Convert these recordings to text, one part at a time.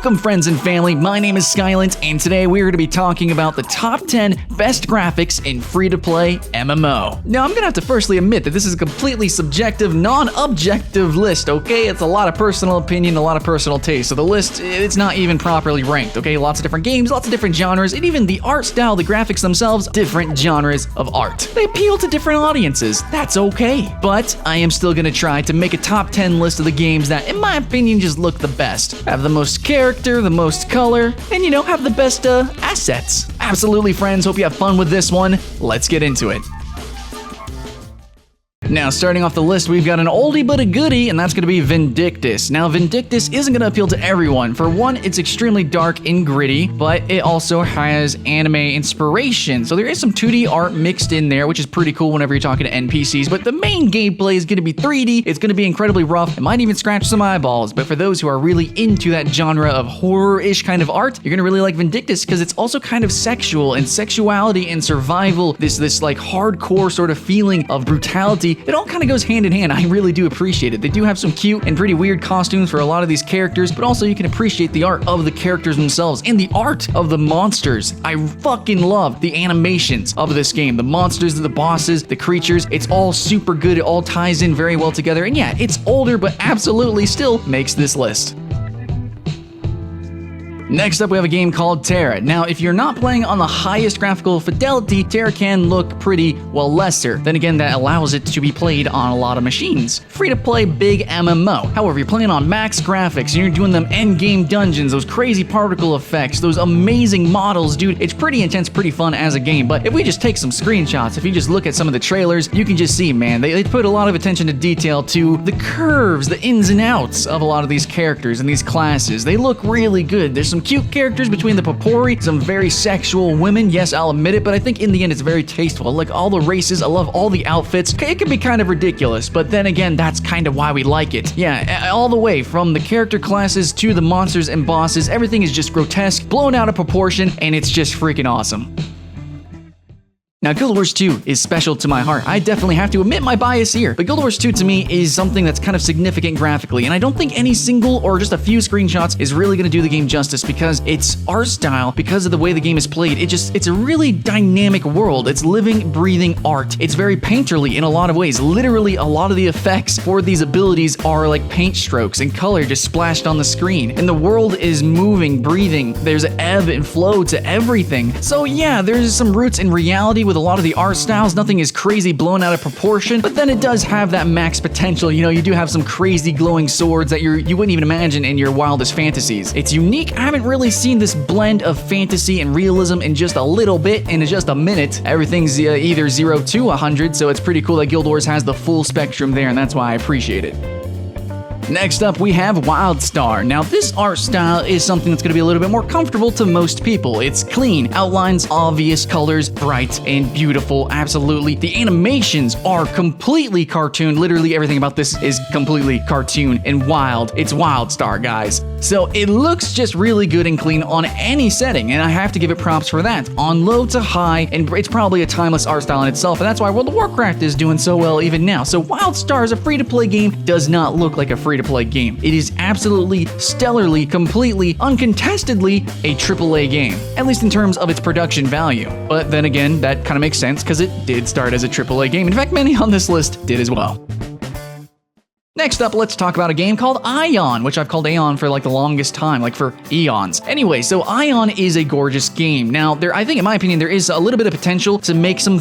Welcome friends and family, my name is Skylent, and today we're going to be talking about the top 10 best graphics in free-to-play MMO. Now I'm going to have to firstly admit that this is a completely subjective, non-objective list, okay? It's a lot of personal opinion, a lot of personal taste, so the list, it's not even properly ranked, okay? Lots of different games, lots of different genres, and even the art style, the graphics themselves, different genres of art. They appeal to different audiences, that's okay. But I am still going to try to make a top 10 list of the games that, in my opinion, just look the best. Have the most character, the most color, and have the best assets. Absolutely, friends. Hope you have fun with this one. Let's get into it. Now, starting off the list, we've got an oldie but a goodie, and that's going to be Vindictus. Now, Vindictus isn't going to appeal to everyone. For one, it's extremely dark and gritty, but it also has anime inspiration. So there is some 2D art mixed in there, which is pretty cool whenever you're talking to NPCs, but the main gameplay is going to be 3D. It's going to be incredibly rough. It might even scratch some eyeballs, but for those who are really into that genre of horror-ish kind of art, you're going to really like Vindictus because it's also kind of sexual, and sexuality and survival, this like hardcore sort of feeling of brutality. It all kind of goes hand in hand. I really do appreciate it. They do have some cute and pretty weird costumes for a lot of these characters, but also you can appreciate the art of the characters themselves and the art of the monsters. I fucking love the animations of this game. The monsters, the bosses, the creatures, it's all super good. It all ties in very well together. And yeah, it's older, but absolutely still makes this list. Next up, we have a game called TERA. Now, if you're not playing on the highest graphical fidelity, TERA can look pretty, well, lesser. Then again, that allows it to be played on a lot of machines. Free-to-play big MMO. However, you're playing on max graphics, and you're doing them end-game dungeons, those crazy particle effects, those amazing models, dude. It's pretty intense, pretty fun as a game. But if we just take some screenshots, if you just look at some of the trailers, you can just see, man, they put a lot of attention to detail to the curves, the ins and outs of a lot of these characters and these classes. They look really good. There's some cute characters between the Popori, some very sexual women, yes, I'll admit it, but I think in the end it's very tasteful. I like all the races, I love all the outfits. It can be kind of ridiculous, but then again, that's kind of why we like it. Yeah, all the way from the character classes to the monsters and bosses, everything is just grotesque, blown out of proportion, and it's just freaking awesome. Now, Guild Wars 2 is special to my heart. I definitely have to admit my bias here, but Guild Wars 2 to me is something that's kind of significant graphically, and I don't think any single or just a few screenshots is really going to do the game justice because its art style, because of the way the game is played, it's a really dynamic world. It's living, breathing art. It's very painterly in a lot of ways. Literally, a lot of the effects for these abilities are like paint strokes and color just splashed on the screen, and the world is moving, breathing. There's an ebb and flow to everything. So yeah, there's some roots in reality with a lot of the art styles. Nothing is crazy blown out of proportion, but then it does have that max potential. You do have some crazy glowing swords that you wouldn't even imagine in your wildest fantasies. It's unique. I haven't really seen this blend of fantasy and realism in just a little bit, in just a minute. Everything's either 0 to 100, so it's pretty cool that Guild Wars has the full spectrum there, and that's why I appreciate it. Next up, we have WildStar. Now, this art style is something that's going to be a little bit more comfortable to most people. It's clean, outlines, obvious colors, bright and beautiful, absolutely. The animations are completely cartoon. Literally everything about this is completely cartoon and wild. It's WildStar, guys. So it looks just really good and clean on any setting, and I have to give it props for that. On low to high, and it's probably a timeless art style in itself, and that's why World of Warcraft is doing so well even now. So WildStar as a free-to-play game does not look like a free-to-play game. It is absolutely, stellarly, completely, uncontestedly a AAA game, at least in terms of its production value. But then again, that kind of makes sense because it did start as a AAA game. In fact, many on this list did as well. Next up, let's talk about a game called Aion, which I've called Aion for like the longest time, like for eons. Anyway, so Aion is a gorgeous game. Now, I think in my opinion, there is a little bit of potential to make some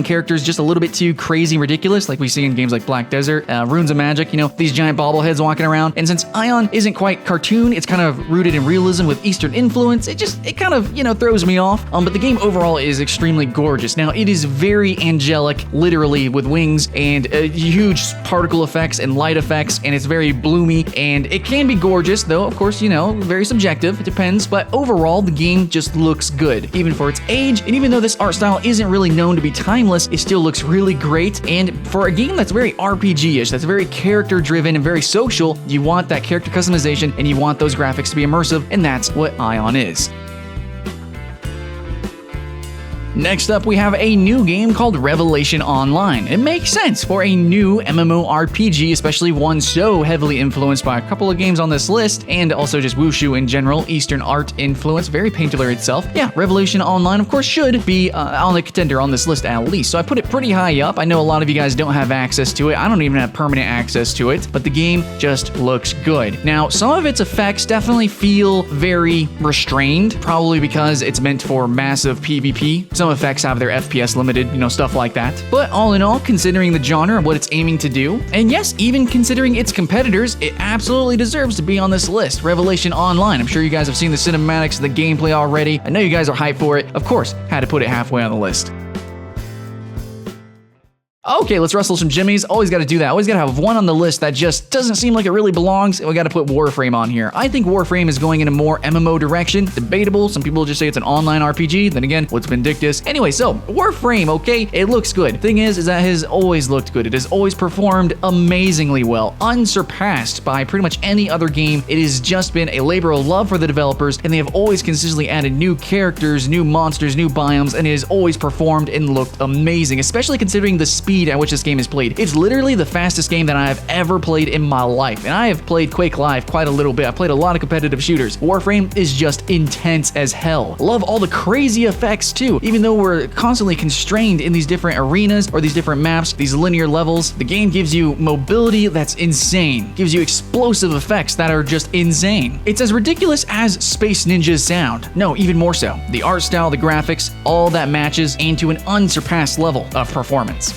characters just a little bit too crazy and ridiculous, like we see in games like Black Desert, Runes of Magic, these giant bobbleheads walking around. And since Aion isn't quite cartoon, it's kind of rooted in realism with Eastern influence, it kind of, throws me off. But the game overall is extremely gorgeous. Now, it is very angelic, literally, with wings and huge particle effects and light effects, and it's very bloomy, and it can be gorgeous, though, of course, very subjective, it depends, but overall, the game just looks good, even for its age, and even though this art style isn't really known to be timeless, it still looks really great, and for a game that's very RPG-ish, that's very character-driven and very social, you want that character customization, and you want those graphics to be immersive, and that's what Aion is. Next up, we have a new game called Revelation Online. It makes sense for a new MMORPG, especially one so heavily influenced by a couple of games on this list, and also just wushu in general, Eastern art influence, very painterly itself. Yeah, Revelation Online, of course, should be on the contender on this list at least, so I put it pretty high up. I know a lot of you guys don't have access to it. I don't even have permanent access to it, but the game just looks good. Now, some of its effects definitely feel very restrained, probably because it's meant for massive PvP. Some effects have their FPS limited, stuff like that. But all in all, considering the genre and what it's aiming to do, and yes, even considering its competitors, it absolutely deserves to be on this list. Revelation Online. I'm sure you guys have seen the cinematics, the gameplay already. I know you guys are hyped for it. Of course, had to put it halfway on the list. Okay, let's wrestle some jimmies. Always got to do that. Always got to have one on the list that just doesn't seem like it really belongs, and we got to put Warframe on here. I think Warframe is going in a more MMO direction. Debatable. Some people just say it's an online RPG. Then again, what's Vindictus? Anyway, so Warframe, okay, it looks good. Thing is that it has always looked good. It has always performed amazingly well, unsurpassed by pretty much any other game. It has just been a labor of love for the developers, and they have always consistently added new characters, new monsters, new biomes, and it has always performed and looked amazing, especially considering the speed at which this game is played. It's literally the fastest game that I have ever played in my life, and I have played Quake Live quite a little bit. I've played a lot of competitive shooters. Warframe is just intense as hell. Love all the crazy effects too. Even though we're constantly constrained in these different arenas or these different maps, these linear levels, the game gives you mobility that's insane. Gives you explosive effects that are just insane. It's as ridiculous as Space Ninja's sound. No, even more so. The art style, the graphics, all that matches into an unsurpassed level of performance.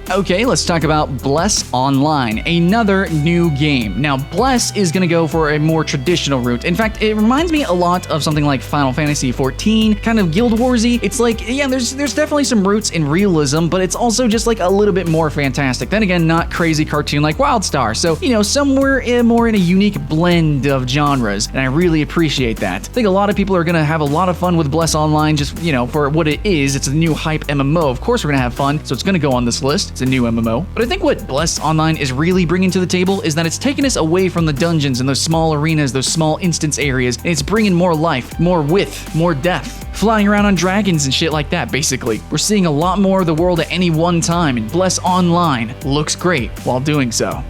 Okay, let's talk about Bless Online, another new game. Now, Bless is going to go for a more traditional route. In fact, it reminds me a lot of something like Final Fantasy XIV, kind of Guild Wars-y. It's like, yeah, there's definitely some roots in realism, but it's also just like a little bit more fantastic. Then again, not crazy cartoon like WildStar. So, somewhere more in a unique blend of genres, and I really appreciate that. I think a lot of people are going to have a lot of fun with Bless Online, just, for what it is. It's a new hype MMO. Of course, we're going to have fun, so it's going to go on this list. It's a new MMO. But I think what Bless Online is really bringing to the table is that it's taking us away from the dungeons and those small arenas, those small instance areas, and it's bringing more life, more width, more depth. Flying around on dragons and shit like that, basically. We're seeing a lot more of the world at any one time, and Bless Online looks great while doing so.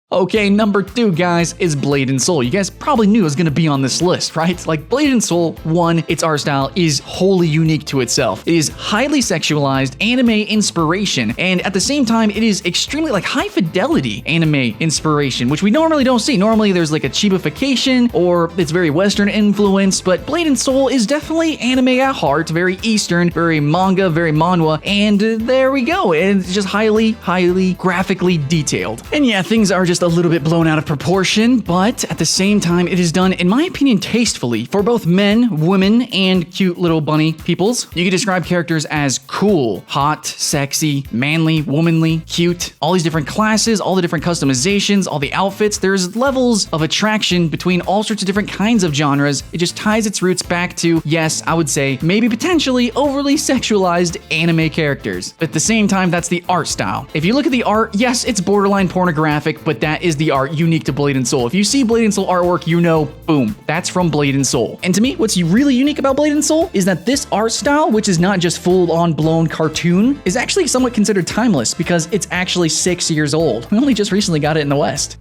Okay, number 2, guys, is Blade and Soul. You guys probably knew it was going to be on this list, right? Like, Blade and Soul, one, its art style is wholly unique to itself. It is highly sexualized anime inspiration, and at the same time, it is extremely, high fidelity anime inspiration, which we normally don't see. Normally, there's, a cheapification, or it's very Western influenced, but Blade and Soul is definitely anime at heart, very Eastern, very manga, very manhwa, and there we go. It's just highly, highly graphically detailed. And yeah, things are just a little bit blown out of proportion, but at the same time, it is done, in my opinion, tastefully for both men, women, and cute little bunny peoples. You can describe characters as cool, hot, sexy, manly, womanly, cute, all these different classes, all the different customizations, all the outfits. There's levels of attraction between all sorts of different kinds of genres. It just ties its roots back to, yes, I would say, maybe potentially overly sexualized anime characters. But at the same time, that's the art style. If you look at the art, yes, it's borderline pornographic, but that is the art unique to Blade and Soul. If you see Blade and Soul artwork, boom, that's from Blade and Soul. And to me, what's really unique about Blade and Soul is that this art style, which is not just full-on blown cartoon, is actually somewhat considered timeless because it's actually 6 years old. We only just recently got it in the West.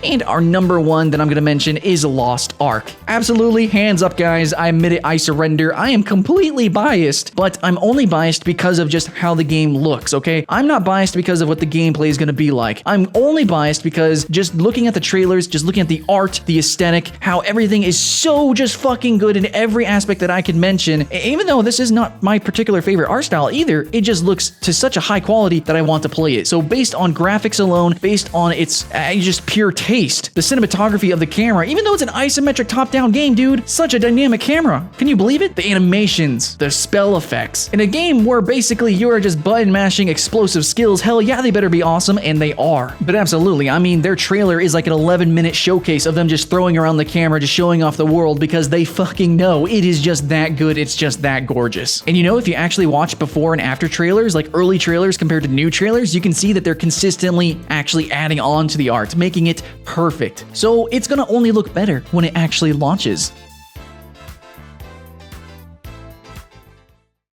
And our number 1 that I'm going to mention is Lost Ark. Absolutely, hands up, guys. I admit it, I surrender. I am completely biased, but I'm only biased because of just how the game looks, okay? I'm not biased because of what the gameplay is going to be like. I'm only biased because just looking at the trailers, just looking at the art, the aesthetic, how everything is so just fucking good in every aspect that I could mention. Even though this is not my particular favorite art style either, it just looks to such a high quality that I want to play it. So based on graphics alone, based on its just pure taste, taste. The cinematography of the camera, even though it's an isometric top-down game, dude, such a dynamic camera. Can you believe it? The animations, the spell effects. In a game where basically you are just button mashing explosive skills, hell yeah, they better be awesome, and they are. But absolutely, I mean, their trailer is like an 11-minute showcase of them just throwing around the camera, just showing off the world because they fucking know it is just that good, it's just that gorgeous. And you know, if you actually watch before and after trailers, like early trailers compared to new trailers, you can see that they're consistently actually adding on to the art, making it perfect. So it's gonna only look better when it actually launches.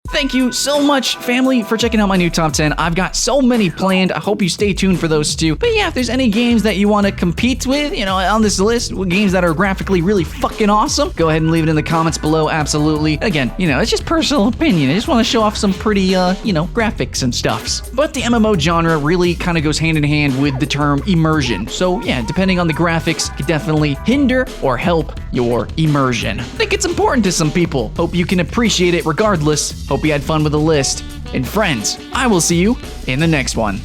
Thank you so much, family, for checking out my new top 10. I've got so many planned. I hope you stay tuned for those too. But yeah, if there's any games that you want to compete with, you know, on this list, games that are graphically really fucking awesome, go ahead and leave it in the comments below, absolutely. Again, you know, it's just personal opinion. I just want to show off some pretty, you know, graphics and stuffs. But the MMO genre really kind of goes hand in hand with the term immersion. So yeah, depending on the graphics, could definitely hinder or help your immersion. I think it's important to some people. Hope you can appreciate it regardless. Hope you had fun with the list. And friends, I will see you in the next one.